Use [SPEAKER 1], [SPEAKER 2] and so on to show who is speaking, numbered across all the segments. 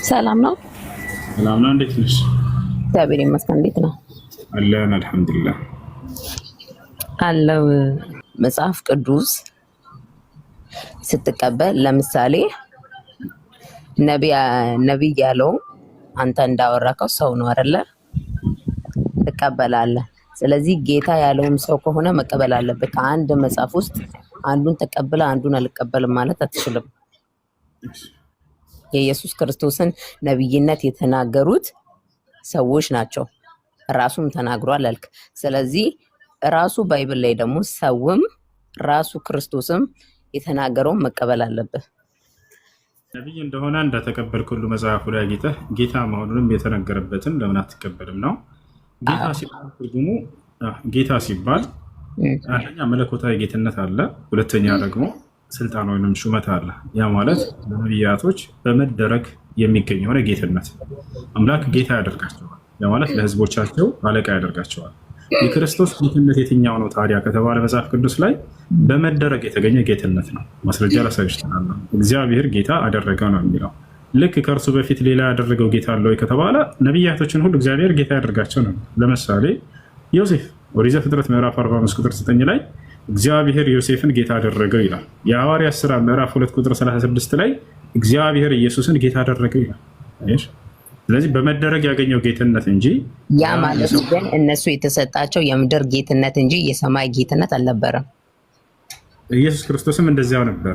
[SPEAKER 1] ሰላም ነው።
[SPEAKER 2] ሰላም ነው። እንዴት ነሽ?
[SPEAKER 1] እግዚአብሔር ይመስገን። እንዴት ነው?
[SPEAKER 2] አለን አልሐምዱሊላህ
[SPEAKER 1] አለው። መጽሐፍ ቅዱስ ስትቀበል ለምሳሌ ነቢይ ያለው አንተ እንዳወራከው ሰው ነው አይደለ? ትቀበላለህ። ስለዚህ ጌታ ያለውም ሰው ከሆነ መቀበል አለብህ። ከአንድ መጽሐፍ ውስጥ አንዱን ተቀብለ አንዱን አልቀበልም ማለት አትችልም። የኢየሱስ ክርስቶስን ነቢይነት የተናገሩት ሰዎች ናቸው። ራሱም ተናግሯል አልክ። ስለዚህ ራሱ ባይብል ላይ ደግሞ ሰውም ራሱ ክርስቶስም የተናገረውን መቀበል አለብህ።
[SPEAKER 2] ነቢይ እንደሆነ እንደተቀበልክ ሁሉ መጽሐፉ ላይ ጌታ መሆኑንም የተነገረበትን ለምን አትቀበልም ነው። ጌታ ሲባል ትርጉሙ ጌታ ሲባል አንደኛ መለኮታዊ ጌትነት አለ፣ ሁለተኛ ደግሞ ስልጣን ወይም ሹመት አለ። ያ ማለት ለነቢያቶች በመደረግ የሚገኝ የሆነ ጌትነት አምላክ ጌታ ያደርጋቸዋል። ያ ማለት ለሕዝቦቻቸው አለቃ ያደርጋቸዋል። የክርስቶስ ጌትነት የትኛው ነው ታዲያ ከተባለ መጽሐፍ ቅዱስ ላይ በመደረግ የተገኘ ጌትነት ነው። ማስረጃ ላሳይሽ እችላለሁ። እግዚአብሔር ጌታ አደረገው ነው የሚለው። ልክ ከእርሱ በፊት ሌላ ያደረገው ጌታ አለ ወይ ከተባለ ነቢያቶችን ሁሉ እግዚአብሔር ጌታ ያደርጋቸው ነው። ለምሳሌ ዮሴፍ ኦሪት ዘፍጥረት ምዕራፍ 45 ቁጥር 9 ላይ እግዚአብሔር ዮሴፍን ጌታ አደረገው ይላል። የሐዋርያት ሥራ ምዕራፍ 2 ቁጥር 36 ላይ እግዚአብሔር ኢየሱስን ጌታ አደረገው ይላል። ስለዚህ በመደረግ ያገኘው ጌትነት እንጂ
[SPEAKER 1] ያ ማለት ግን እነሱ የተሰጣቸው የምድር ጌትነት እንጂ የሰማይ ጌትነት አልነበረም።
[SPEAKER 2] ኢየሱስ ክርስቶስም እንደዚያው ነበር።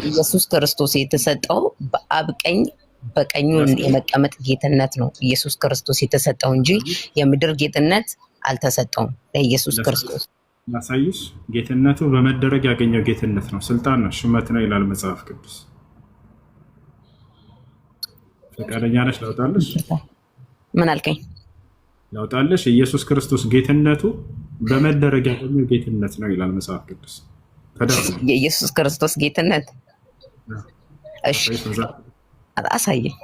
[SPEAKER 1] ኢየሱስ ክርስቶስ የተሰጠው በአብ ቀኝ በቀኙ የመቀመጥ ጌትነት ነው ኢየሱስ ክርስቶስ የተሰጠው እንጂ የምድር ጌትነት አልተሰጠውም ለኢየሱስ ክርስቶስ።
[SPEAKER 2] ማሳይሽ ጌትነቱ በመደረግ ያገኘው ጌትነት ነው፣ ስልጣን ነው፣ ሹመት ነው ይላል መጽሐፍ ቅዱስ። ፈቃደኛ ነሽ? ላውጣልሽ?
[SPEAKER 1] ምን አልከኝ?
[SPEAKER 2] ላውጣልሽ? ኢየሱስ ክርስቶስ ጌትነቱ በመደረግ ያገኘው ጌትነት ነው ይላል መጽሐፍ ቅዱስ።
[SPEAKER 1] የኢየሱስ ክርስቶስ ጌትነት እሺ አሳየኝ።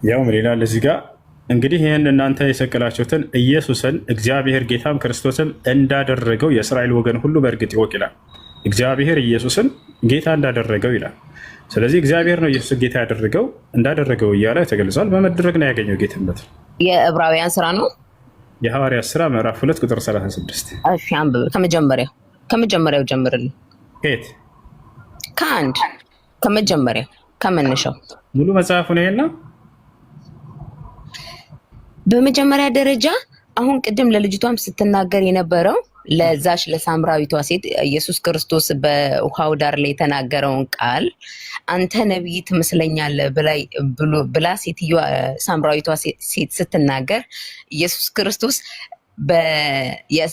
[SPEAKER 2] ያው ምን ይላል እዚህ ጋር? እንግዲህ ይህን እናንተ የሰቀላችሁትን ኢየሱስን እግዚአብሔር ጌታም ክርስቶስም እንዳደረገው የእስራኤል ወገን ሁሉ በእርግጥ ይወቅ ይላል። እግዚአብሔር ኢየሱስን ጌታ እንዳደረገው ይላል። ስለዚህ እግዚአብሔር ነው ኢየሱስን ጌታ ያደረገው እንዳደረገው እያለ ተገልጿል። በመደረግ ነው ያገኘው ጌትነት።
[SPEAKER 1] የዕብራውያን ስራ ነው።
[SPEAKER 2] የሐዋርያት ሥራ ምዕራፍ 2 ቁጥር 36።
[SPEAKER 1] እሺ አንብብ። ከመጀመሪያው ጀምርልኝ።
[SPEAKER 2] ከየት?
[SPEAKER 1] ከአንድ ከመጀመሪያው ከመነሻው
[SPEAKER 2] ሙሉ መጽሐፉን ይሄና
[SPEAKER 1] በመጀመሪያ ደረጃ አሁን ቅድም ለልጅቷም ስትናገር የነበረው ለዛች ለሳምራዊቷ ሴት ኢየሱስ ክርስቶስ በውሃው ዳር ላይ የተናገረውን ቃል አንተ ነቢይ ትመስለኛለህ ብላ ሴትዮዋ ሳምራዊቷ ሴት ስትናገር ኢየሱስ ክርስቶስ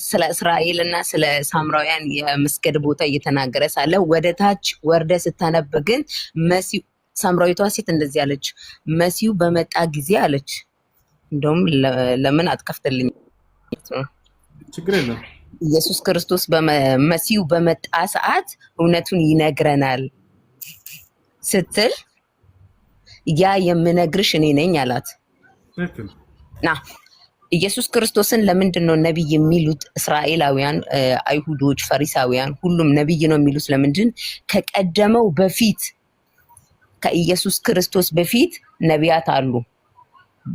[SPEAKER 1] ስለ እስራኤል እና ስለ ሳምራውያን የመስገድ ቦታ እየተናገረ ሳለ ወደ ታች ወርደ ስታነብ ግን መሲሁ ሳምራዊቷ ሴት እንደዚህ አለች፣ መሲሁ በመጣ ጊዜ አለች። እንደውም ለምን አትከፍትልኝ?
[SPEAKER 2] ችግር የለም።
[SPEAKER 1] ኢየሱስ ክርስቶስ መሲሁ በመጣ ሰዓት እውነቱን ይነግረናል ስትል ያ የምነግርሽ እኔ ነኝ አላት። ና ኢየሱስ ክርስቶስን ለምንድን ነው ነቢይ የሚሉት? እስራኤላውያን፣ አይሁዶች፣ ፈሪሳውያን ሁሉም ነቢይ ነው የሚሉት ለምንድን? ከቀደመው በፊት ከኢየሱስ ክርስቶስ በፊት ነቢያት አሉ።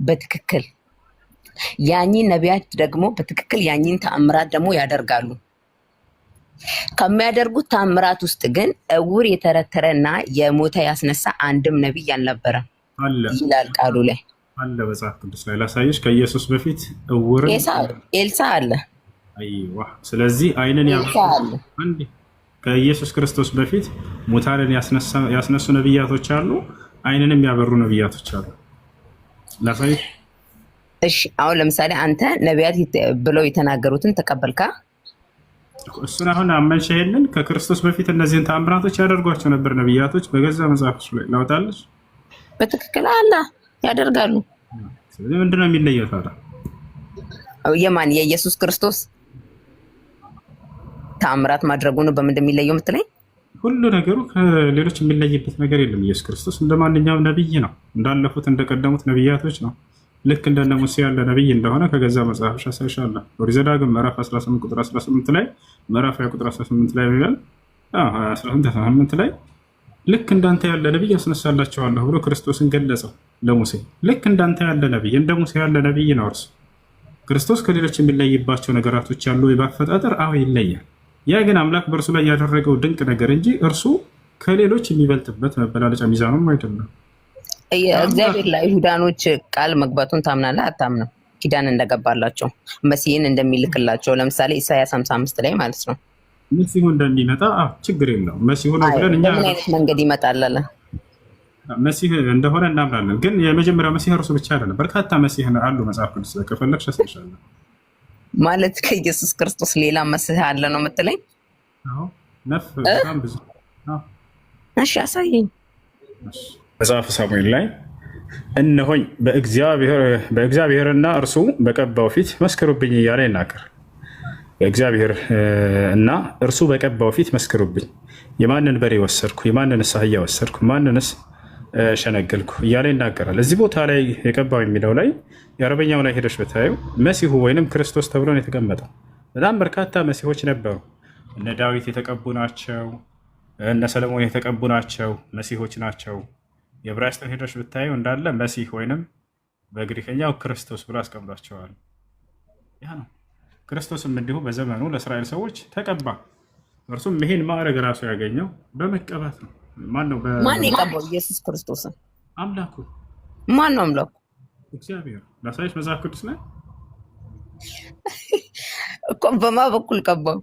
[SPEAKER 1] በትክክል ያኚን ነቢያት ደግሞ በትክክል ያኚን ተአምራት ደግሞ ያደርጋሉ። ከሚያደርጉት ተአምራት ውስጥ ግን እውር የተረተረና የሞተ ያስነሳ አንድም ነቢይ አልነበረም ይላል ቃሉ ላይ
[SPEAKER 2] አለ። መጽሐፍ ቅዱስ ላይ ላሳየሽ። ከኢየሱስ በፊት እውር
[SPEAKER 1] ኤልሳ አለ።
[SPEAKER 2] አይዋ ስለዚህ አይንን አንዴ ከኢየሱስ ክርስቶስ በፊት ሙታንን ያስነሱ ነቢያቶች አሉ፣ አይንንም ያበሩ ነቢያቶች አሉ። ላሳይሽ።
[SPEAKER 1] እሺ አሁን ለምሳሌ አንተ ነቢያት ብለው የተናገሩትን ተቀበልካ?
[SPEAKER 2] እሱን አሁን አመንሽ? ይሄንን ከክርስቶስ በፊት እነዚህን ተአምራቶች ያደርጓቸው ነበር ነቢያቶች። በገዛ መጽሐፍ ላይ ላውጣለች። በትክክል
[SPEAKER 1] አለ ያደርጋሉ።
[SPEAKER 2] ስለዚህ ምንድን ነው የሚለየው ታዲያ?
[SPEAKER 1] የማን የኢየሱስ ክርስቶስ ተአምራት ማድረጉ ነው በምን እንደሚለየው የምትለኝ?
[SPEAKER 2] ሁሉ ነገሩ ከሌሎች የሚለይበት ነገር የለም። ኢየሱስ ክርስቶስ እንደ ማንኛውም ነቢይ ነው፣ እንዳለፉት እንደቀደሙት ነቢያቶች ነው። ልክ እንደነ ሙሴ ያለ ነቢይ እንደሆነ ከገዛ መጽሐፍሽ አሳይሻለሁ። ኦሪት ዘዳግም ምዕራፍ 18 ቁጥር 18 ላይ ምዕራፍ 20 ቁጥር 18 ላይ ይላል 18 ላይ ልክ እንዳንተ ያለ ነቢይ ያስነሳላቸዋለሁ ብሎ ክርስቶስን ገለጸው ለሙሴ። ልክ እንዳንተ ያለ ነቢይ፣ እንደ ሙሴ ያለ ነቢይ ነው እርሱ። ክርስቶስ ከሌሎች የሚለይባቸው ነገራቶች ያሉ በአፈጣጠር አዎ ይለያል። ያ ግን አምላክ በእርሱ ላይ ያደረገው ድንቅ ነገር እንጂ እርሱ ከሌሎች የሚበልጥበት መበላለጫ ሚዛኑም አይደለም።
[SPEAKER 1] እግዚአብሔር ለአይሁዳኖች ቃል መግባቱን ታምናለህ አታምንም? ኪዳን እንደገባላቸው መሲህን እንደሚልክላቸው ለምሳሌ ኢሳያስ 55 ላይ ማለት ነው።
[SPEAKER 2] መሲሁ እንደሚመጣ ችግር የለውም። መሲሁ ነው ብለን እኛ
[SPEAKER 1] በምን አይነት መንገድ ይመጣል አለ?
[SPEAKER 2] መሲህ እንደሆነ እናምናለን። ግን የመጀመሪያው መሲህ እርሱ ብቻ አይደለም፣ በርካታ መሲህ አሉ መጽሐፍ ቅዱስ ከፈለግሽ አሳይሻለሁ።
[SPEAKER 1] ማለት ከኢየሱስ ክርስቶስ ሌላ መሲህ አለ ነው የምትለኝ?
[SPEAKER 2] ነፍ በጣም ብዙ።
[SPEAKER 1] እሺ አሳየኝ።
[SPEAKER 2] መጽሐፈ ሳሙኤል ላይ እነሆኝ በእግዚአብሔርና እርሱ በቀባው ፊት መስክሩብኝ እያለ ይናገር። በእግዚአብሔር እና እርሱ በቀባው ፊት መስክሩብኝ፣ የማንን በሬ ወሰድኩ፣ የማንንስ አህያ ወሰድኩ፣ ማንንስ ሸነገልኩ እያለ ይናገራል። እዚህ ቦታ ላይ የቀባው የሚለው ላይ የአረበኛው ላይ ሄደች ብታዩ መሲሁ ወይንም ክርስቶስ ተብሎ ነው የተቀመጠው። በጣም በርካታ መሲሆች ነበሩ። እነ ዳዊት የተቀቡ ናቸው፣ እነ ሰለሞን የተቀቡ ናቸው፣ መሲሆች ናቸው። የዕብራይስጥን ሄደች ብታዩ እንዳለ መሲህ ወይንም በግሪከኛው ክርስቶስ ብሎ አስቀምጧቸዋል። ያ ነው። ክርስቶስም እንዲሁ በዘመኑ ለእስራኤል ሰዎች ተቀባ። እርሱም ይሄን ማዕረግ ራሱ ያገኘው በመቀባት ነው። ማን
[SPEAKER 1] የቀባው? ኢየሱስ ክርስቶስን
[SPEAKER 2] አምላኩ።
[SPEAKER 1] ማን ነው አምላኩ?
[SPEAKER 2] እግዚአብሔር። ላሳይሽ መጽሐፍ ቅዱስ ላይ
[SPEAKER 1] እኮ በማ በኩል ቀባው?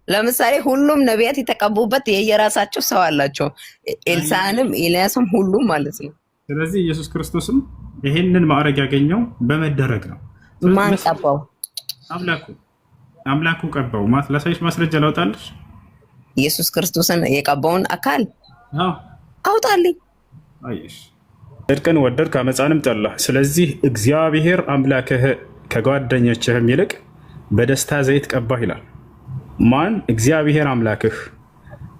[SPEAKER 1] ለምሳሌ ሁሉም ነቢያት የተቀቡበት የየራሳቸው ሰው አላቸው። ኤልሳዕንም ኤልያስም ሁሉም ማለት ነው።
[SPEAKER 2] ስለዚህ ኢየሱስ ክርስቶስም ይሄንን ማዕረግ ያገኘው በመደረግ ነው።
[SPEAKER 1] ማን ቀባው?
[SPEAKER 2] አምላኩ ቀባው። ላሳይሽ ማስረጃ ላውጣልሽ።
[SPEAKER 1] ኢየሱስ ክርስቶስን የቀባውን አካል አውጣልኝ።
[SPEAKER 2] አይሽ ጽድቅን ወደድክ አመፃንም ጠላህ። ስለዚህ እግዚአብሔር አምላክህ ከጓደኞችህም ይልቅ በደስታ ዘይት ቀባህ ይላል። ማን? እግዚአብሔር አምላክህ።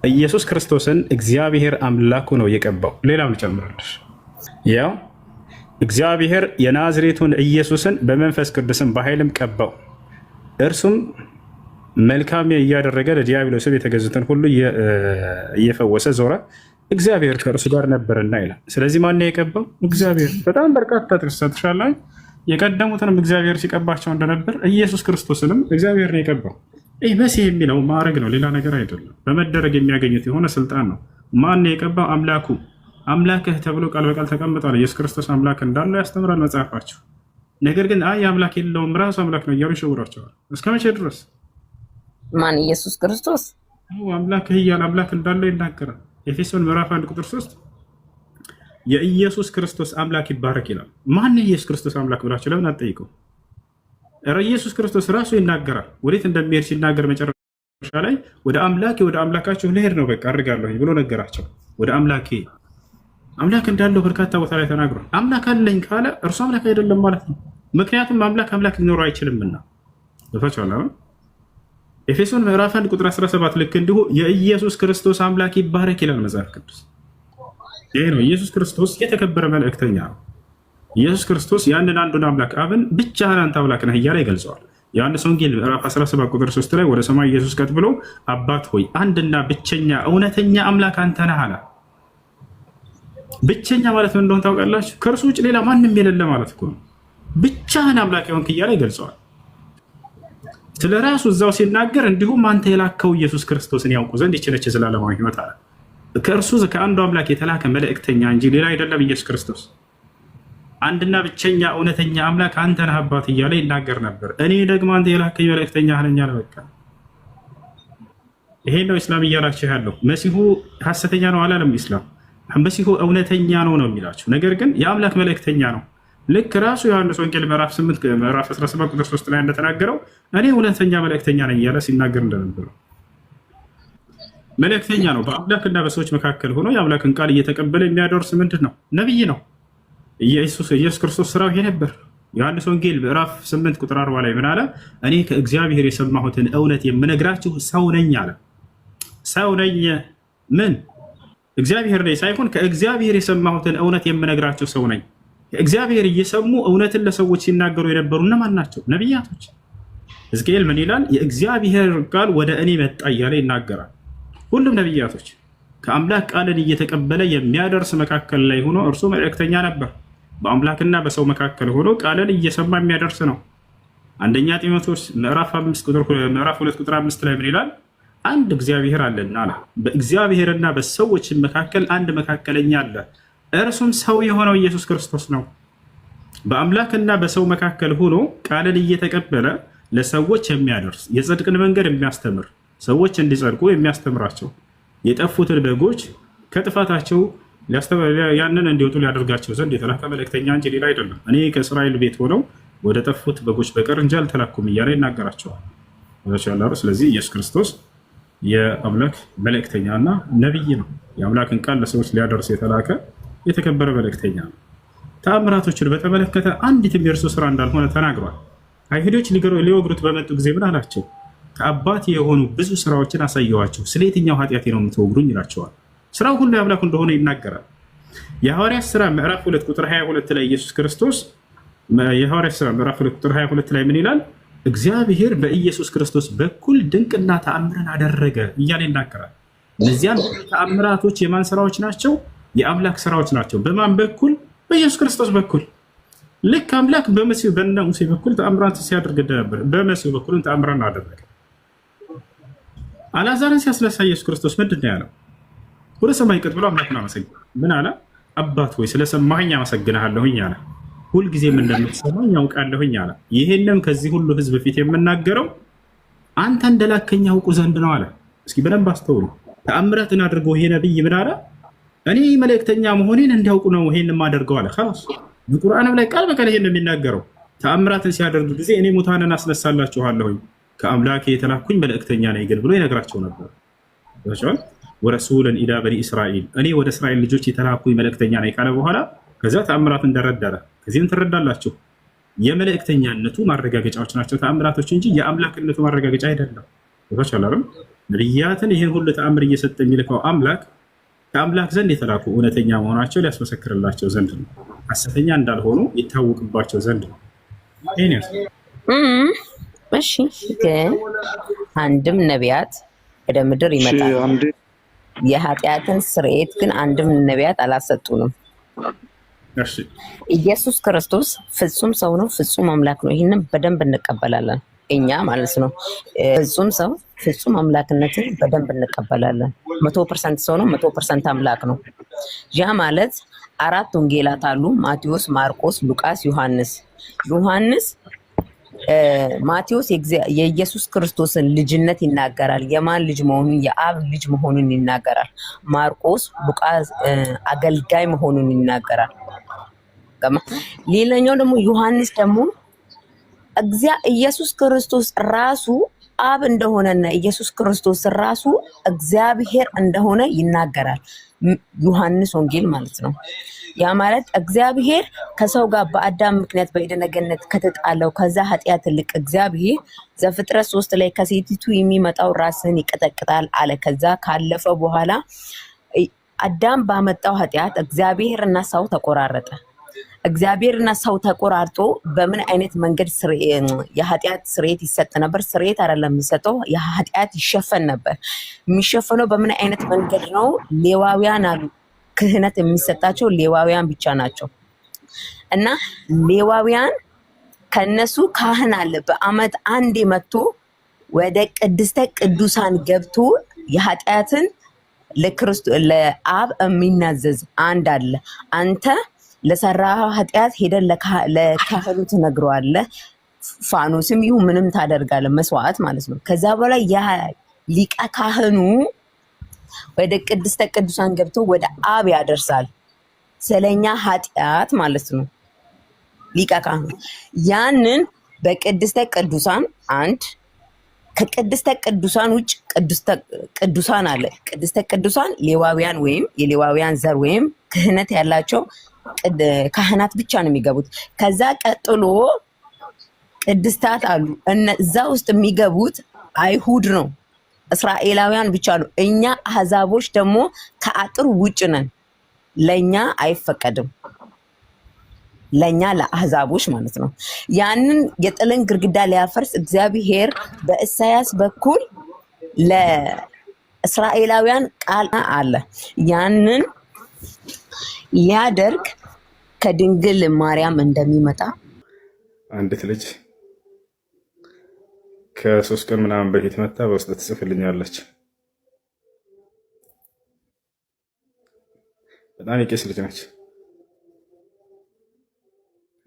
[SPEAKER 2] ኢየሱስ ክርስቶስን እግዚአብሔር አምላኩ ነው የቀባው። ሌላም ልጨምርልሽ። ያው እግዚአብሔር የናዝሬቱን ኢየሱስን በመንፈስ ቅዱስም በኃይልም ቀባው። እርሱም መልካም እያደረገ ለዲያብሎስም የተገዙትን ሁሉ እየፈወሰ ዞረ፣ እግዚአብሔር ከእርሱ ጋር ነበርና ይላል። ስለዚህ ማን የቀባው? እግዚአብሔር። በጣም በርካታ ጥቅስ ሰጥሻለሁ። የቀደሙትንም እግዚአብሔር ሲቀባቸው እንደነበር ኢየሱስ ክርስቶስንም እግዚአብሔር ነው የቀባው። ይህ መሲህ የሚለው ማዕረግ ነው፣ ሌላ ነገር አይደለም። በመደረግ የሚያገኙት የሆነ ስልጣን ነው። ማን የቀባው? አምላኩ። አምላክህ ተብሎ ቃል በቃል ተቀምጧል። ኢየሱስ ክርስቶስ አምላክ እንዳለው ያስተምራል መጽሐፋቸው። ነገር ግን አይ አምላክ የለውም ራሱ አምላክ ነው እያሉ ይሸውራቸዋል። እስከ መቼ ድረስ?
[SPEAKER 1] ማን? ኢየሱስ ክርስቶስ
[SPEAKER 2] አምላክ እያለ አምላክ እንዳለው ይናገራል። ኤፌሶን ምዕራፍ 1 ቁጥር 3 የኢየሱስ ክርስቶስ አምላክ ይባረክ ይላል። ማን ኢየሱስ ክርስቶስ አምላክ ብላችሁ ለምን አትጠይቀው? ኢየሱስ ክርስቶስ ራሱ ይናገራል። ወዴት እንደሚሄድ ሲናገር መጨረሻ ላይ ወደ አምላካችሁ ልሄድ ነው በቃ አድርጋለሁ ብሎ ነገራቸው። ወደ አምላክ እንዳለው በርካታ ቦታ ላይ ተናግሯል። አምላክ አለኝ ካለ እርሱ አምላክ አይደለም ማለት ነው። ምክንያቱም አምላክ ሊኖረው አይችልምና። በታችኋል። ኤፌሶን ምዕራፍ 1 ቁጥር 17 ልክ እንዲሁ የኢየሱስ ክርስቶስ አምላክ ይባረክ ይላል መጽሐፍ ቅዱስ። ይሄ ነው ኢየሱስ ክርስቶስ የተከበረ መልእክተኛ ነው። ኢየሱስ ክርስቶስ ያንን አንዱን አምላክ አብን ብቻህን አንተ አምላክ ነህ እያለ ይገልጸዋል። የዮሐንስ ወንጌል ምዕራፍ 17 ቁጥር 3 ላይ ወደ ሰማይ ኢየሱስ ቀጥ ብሎ አባት ሆይ አንድና ብቸኛ እውነተኛ አምላክ አንተ ነህ አለ። ብቸኛ ማለት ምን እንደሆነ ታውቃላችሁ? ከእርሱ ውጭ ሌላ ማንም የሌለ ማለት እኮ ነው። ብቻህን አምላክ የሆንክ እያለ ይገልጸዋል። ስለ ራሱ እዛው ሲናገር እንዲሁም አንተ የላከው ኢየሱስ ክርስቶስን ያውቁ ዘንድ ይችነች የዘላለማዊ ሕይወት አለ። ከእርሱ ከአንዱ አምላክ የተላከ መልእክተኛ እንጂ ሌላ አይደለም ኢየሱስ ክርስቶስ። አንድና ብቸኛ እውነተኛ አምላክ አንተ ነህ አባት እያለ ይናገር ነበር። እኔ ደግሞ አንተ የላከኝ መልእክተኛ ነኝ አለ። በቃ ይሄ ነው ኢስላም እያላችሁ ያለው። መሲሁ ሐሰተኛ ነው አላለም ኢስላም። መሲሁ እውነተኛ ነው ነው የሚላችሁ። ነገር ግን የአምላክ መልእክተኛ ነው። ልክ ራሱ ዮሐንስ ወንጌል ምዕራፍ 8 ምዕራፍ 17 ቁጥር 3 ላይ እንደተናገረው እኔ እውነተኛ መልእክተኛ ነኝ እያለ ሲናገር እንደነበረው መልእክተኛ ነው። በአምላክና በሰዎች መካከል ሆኖ የአምላክን ቃል እየተቀበለ የሚያደርስ ምንድን ነው? ነብይ ነው። ኢየሱስ ክርስቶስ ስራው ይሄ ነበር። ዮሐንስ ወንጌል ምዕራፍ 8 ቁጥር 40 ላይ ምን አለ? እኔ ከእግዚአብሔር የሰማሁትን እውነት የምነግራችሁ ሰው ነኝ አለ። ሰው ነኝ ምን? እግዚአብሔር ነኝ ሳይሆን ከእግዚአብሔር የሰማሁትን እውነት የምነግራችሁ ሰው ነኝ። ከእግዚአብሔር እየሰሙ እውነትን ለሰዎች ሲናገሩ የነበሩ እነማን ናቸው? ነቢያቶች። ሕዝቅኤል ምን ይላል? የእግዚአብሔር ቃል ወደ እኔ መጣ እያለ ይናገራል። ሁሉም ነቢያቶች ከአምላክ ቃልን እየተቀበለ የሚያደርስ መካከል ላይ ሆኖ እርሱ መልእክተኛ ነበር። በአምላክና በሰው መካከል ሆኖ ቃልን እየሰማ የሚያደርስ ነው። አንደኛ ጢሞቴዎስ ምዕራፍ 2 ቁጥር 5 ላይ ምን ይላል? አንድ እግዚአብሔር አለና አለ። በእግዚአብሔርና በሰዎች መካከል አንድ መካከለኛ አለ፣ እርሱም ሰው የሆነው ኢየሱስ ክርስቶስ ነው። በአምላክና በሰው መካከል ሆኖ ቃልን እየተቀበለ ለሰዎች የሚያደርስ የጽድቅን መንገድ የሚያስተምር ሰዎች እንዲጸድቁ የሚያስተምራቸው የጠፉትን በጎች ከጥፋታቸው ያንን እንዲወጡ ሊያደርጋቸው ዘንድ የተላከ መልእክተኛ እንጂ ሌላ አይደለም። እኔ ከእስራኤል ቤት ሆነው ወደ ጠፉት በጎች በቀር እንጂ አልተላኩም እያለ ይናገራቸዋል። ስለዚህ ኢየሱስ ክርስቶስ የአምላክ መልእክተኛና ነቢይ ነው። የአምላክን ቃል ለሰዎች ሊያደርስ የተላከ የተከበረ መልእክተኛ ነው። ተአምራቶችን በተመለከተ አንዲትም የእርሱ ስራ እንዳልሆነ ተናግሯል። አይሁዶች ሊወግሩት በመጡ ጊዜ ምን አላቸው? ከአባቴ የሆኑ ብዙ ስራዎችን አሳየኋቸው፣ ስለ የትኛው ኃጢአቴ ነው የምትወግሩኝ ይላቸዋል። ስራው ሁሉ የአምላክ እንደሆነ ይናገራል። የሐዋርያት ሥራ ምዕራፍ 2 ቁጥር 22 ላይ ኢየሱስ ክርስቶስ የሐዋርያት ሥራ ምዕራፍ 2 ቁጥር 22 ላይ ምን ይላል? እግዚአብሔር በኢየሱስ ክርስቶስ በኩል ድንቅና ተአምርን አደረገ እያለ ይናገራል። እነዚያን ተአምራቶች የማን ስራዎች ናቸው? የአምላክ ስራዎች ናቸው። በማን በኩል? በኢየሱስ ክርስቶስ በኩል። ልክ አምላክ በመሲሁ በእነ ሙሴ በኩል ተአምራት ሲያደርግ ነበር፣ በመሲሁ በኩል ተአምራን አደረገ። አልዓዛርን ሲያስነሳ ኢየሱስ ክርስቶስ ምንድን ነው ያለው? ወደ ሰማይ ቀጥ ብሎ አምላክን አመሰገነ። ምን አለ? አባት ሆይ ስለሰማኸኝ አመሰግንሃለሁኝ አለ። ሁልጊዜም እንደምትሰማኝ ያውቃለሁኝ አለ። ይሄንም ከዚህ ሁሉ ህዝብ ፊት የምናገረው አንተ እንደላከኝ ያውቁ ዘንድ ነው አለ። እስኪ በደንብ አስተውሉ። ተአምራትን አድርጎ ይሄ ነብይ ምን አለ? እኔ መልእክተኛ መሆኔን እንዲያውቁ ነው ይሄን የማደርገው አለ። خلاص በቁርአንም ላይ ቃል በቃል ይሄን የሚናገረው ተአምራትን ሲያደርግ ጊዜ እኔ ሙታንን አስነሳላችኋለሁኝ ከአምላኬ የተላኩኝ መልእክተኛ ነኝ ግን ብሎ ይነግራቸው ነበር። ታውቃላችሁ? ወረሱለን ኢላ በኒ እስራኤል እኔ ወደ እስራኤል ልጆች የተላኩኝ መልእክተኛ ነኝ ካለ በኋላ ከዛ ተአምራትን እንደረደረ ከዚህም ትረዳላችሁ የመልእክተኛነቱ ማረጋገጫዎች ናቸው ተአምራቶች እንጂ የአምላክነቱ ማረጋገጫ አይደለም። ታውቃላችሁ? ነብያትን ይሄን ሁሉ ተአምር እየሰጠ የሚልከው አምላክ ከአምላክ ዘንድ የተላኩ እውነተኛ መሆናቸው ሊያስመሰክርላቸው ዘንድ ነው። ሐሰተኛ እንዳልሆኑ ይታወቅባቸው ዘንድ ነው።
[SPEAKER 1] እሺ ግን አንድም ነቢያት ወደ ምድር ይመጣል። የኃጢአትን ስርየት ግን አንድም ነቢያት አላሰጡንም። ኢየሱስ ክርስቶስ ፍጹም ሰው ነው፣ ፍጹም አምላክ ነው። ይህንን በደንብ እንቀበላለን እኛ ማለት ነው። ፍጹም ሰው ፍጹም አምላክነትን በደንብ እንቀበላለን። 100% ሰው ነው፣ 100% አምላክ ነው። ያ ማለት አራት ወንጌላት አሉ፣ ማቴዎስ፣ ማርቆስ፣ ሉቃስ፣ ዮሐንስ። ማቴዎስ የኢየሱስ ክርስቶስን ልጅነት ይናገራል። የማን ልጅ መሆኑን? የአብ ልጅ መሆኑን ይናገራል። ማርቆስ፣ ሉቃስ አገልጋይ መሆኑን ይናገራል። ሌላኛው ደግሞ ዮሐንስ ደግሞ ኢየሱስ ክርስቶስ ራሱ አብ እንደሆነና ኢየሱስ ክርስቶስ ራሱ እግዚአብሔር እንደሆነ ይናገራል። ዮሐንስ ወንጌል ማለት ነው። ያ ማለት እግዚአብሔር ከሰው ጋር በአዳም ምክንያት በዔድነ ገነት ከተጣለው ከዛ ኃጢአት ልቅ እግዚአብሔር ዘፍጥረት 3 ላይ ከሴቲቱ የሚመጣው ራስን ይቀጠቅጣል አለ። ከዛ ካለፈ በኋላ አዳም ባመጣው ኃጢአት እግዚአብሔርና ሰው ተቆራረጠ። እግዚአብሔርና ሰው ተቆራርጦ በምን አይነት መንገድ የኃጢአት ስርየት ይሰጥ ነበር? ስርየት አይደለም የሚሰጠው፣ የኃጢአት ይሸፈን ነበር። የሚሸፈነው በምን አይነት መንገድ ነው? ሌዋውያን አሉ። ክህነት የሚሰጣቸው ሌዋውያን ብቻ ናቸው። እና ሌዋውያን ከነሱ ካህን አለ። በአመት አንዴ መጥቶ ወደ ቅድስተ ቅዱሳን ገብቶ የኃጢአትን ለአብ የሚናዘዝ አንድ አለ። አንተ ለሰራህ ኃጢአት ሄደን ለካህኑ ትነግረዋለህ። ፋኖስም ይሁን ምንም ታደርጋለህ፣ መስዋዕት ማለት ነው። ከዛ በኋላ ያ ሊቀ ካህኑ ወደ ቅድስተ ቅዱሳን ገብቶ ወደ አብ ያደርሳል፣ ስለኛ ኃጢአት ማለት ነው። ሊቀ ካህኑ ያንን በቅድስተ ቅዱሳን አንድ ከቅድስተ ቅዱሳን ውጭ ቅዱሳን አለ። ቅድስተ ቅዱሳን ሌዋውያን ወይም የሌዋውያን ዘር ወይም ክህነት ያላቸው ካህናት ብቻ ነው የሚገቡት። ከዛ ቀጥሎ ቅድስታት አሉ። እዛ ውስጥ የሚገቡት አይሁድ ነው፣ እስራኤላውያን ብቻ ነው። እኛ አህዛቦች ደግሞ ከአጥር ውጭ ነን፣ ለኛ አይፈቀድም። ለኛ ለአህዛቦች ማለት ነው። ያንን የጥልን ግርግዳ ሊያፈርስ እግዚአብሔር በኢሳያስ በኩል እስራኤላውያን ቃል አለ ያንን ሊያደርግ ከድንግል ማርያም እንደሚመጣ
[SPEAKER 2] አንዲት ልጅ ከ3 ቀን ምናምን በፊት መታ በውስጥ ትጽፍልኛለች። በጣም የቄስ ልጅ ነች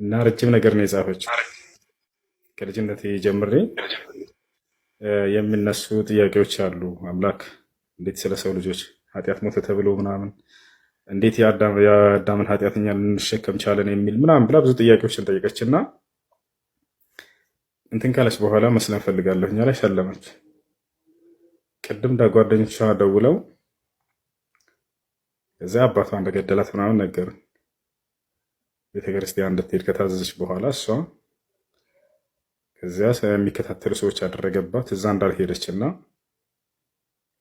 [SPEAKER 2] እና ረጅም ነገር ነው የጻፈችው። ከልጅነት ጀምሬ የሚነሱ ጥያቄዎች አሉ። አምላክ እንዴት ስለ ሰው ልጆች ኃጢአት ሞተ ተብሎ ምናምን እንዴት የአዳምን ኃጢአት እኛ ልንሸከም ቻለን የሚል ምናምን ብላ ብዙ ጥያቄዎችን ጠየቀች እና እንትን ካለች በኋላ መስለን ፈልጋለሁ እኛ ላይ ሰለመች። ቅድም ጓደኞቿ ደውለው እዚያ አባቷ እንደገደላት ምናምን ነገር ቤተክርስቲያን እንድትሄድ ከታዘዘች በኋላ እሷ ከዚያ የሚከታተሉ ሰዎች ያደረገባት እዛ እንዳልሄደች እና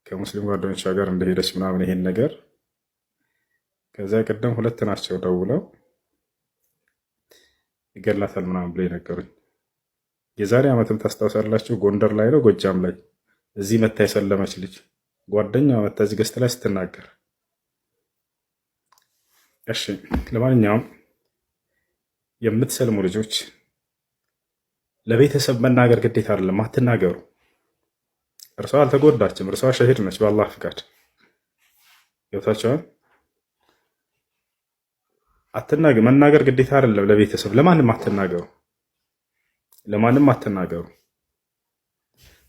[SPEAKER 2] ከሙስሊም ጓደኞቿ ጋር እንደሄደች ምናምን ይሄን ነገር ከዚያ ቀደም 2 ናቸው ደውለው ይገላታል ምናምን ብለው ነገሩኝ። የዛሬ ዓመትም ታስታውሳላችሁ፣ ጎንደር ላይ ነው ጎጃም ላይ እዚህ መታ የሰለመች ልጅ ጓደኛዋ መታ እዚህ ገስት ላይ ስትናገር፣ እሺ ለማንኛውም የምትሰልሙ ልጆች ለቤተሰብ መናገር ግዴታ አይደለም፣ አትናገሩ። እርሷ አልተጎዳችም፣ እርሷ ሸሂድ ነች በአላህ ፍቃድ። ገብታችኋል? መናገር ግዴታ አይደለም ለቤተሰብ። ለማንም አትናገሩ፣ ለማንም አትናገሩ።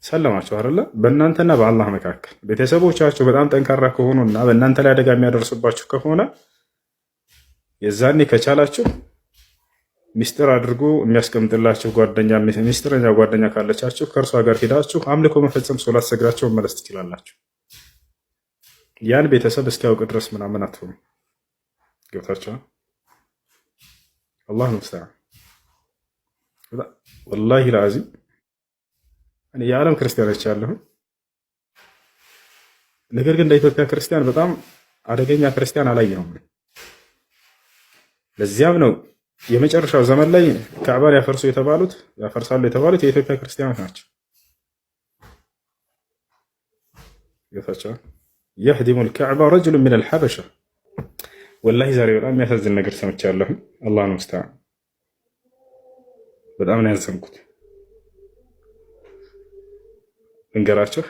[SPEAKER 2] ሰለማችሁ አይደለ? በእናንተና በአላህ መካከል ቤተሰቦቻችሁ በጣም ጠንካራ ከሆኑና በእናንተ ላይ አደጋ የሚያደርሱባችሁ ከሆነ የዛኔ ከቻላችሁ ሚስጥር አድርጎ የሚያስቀምጥላችሁ ጓደኛ፣ ሚስጥረኛ ጓደኛ ካለቻችሁ ከእርሷ ጋር ሄዳችሁ አምልኮ መፈጸም፣ ሶላት ሰግራችሁ መመለስ ትችላላችሁ። ያን ቤተሰብ እስኪያውቅ ድረስ ምናምን አትሆኑ። ገብታችኋል? አላህ ሙስተዓን። ወላሂ ለአዚም እኔ የዓለም ክርስቲያኖች ያለሁ፣ ነገር ግን እንደ ኢትዮጵያ ክርስቲያን በጣም አደገኛ ክርስቲያን አላየሁም። ለዚያም ነው የመጨረሻው ዘመን ላይ ካዕባን ያፈርሳሉ የተባሉት የኢትዮጵያ ክርስቲያኖች ናቸው። ጌታቸው የህዲሙል ካዕባ ረጅሉ ሚን አልሐበሻ። ወላሂ ዛሬ በጣም የሚያሳዝን ነገር ሰምቻለሁ። አላህ ነው ሙስተዓን። በጣም ነው ያዘንኩት። እንገራችሁ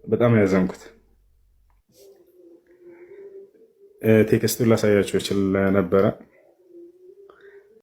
[SPEAKER 2] በጣም ነው ያዘንኩት። ቴክስቱን ላሳያችሁ ይችል ነበረ።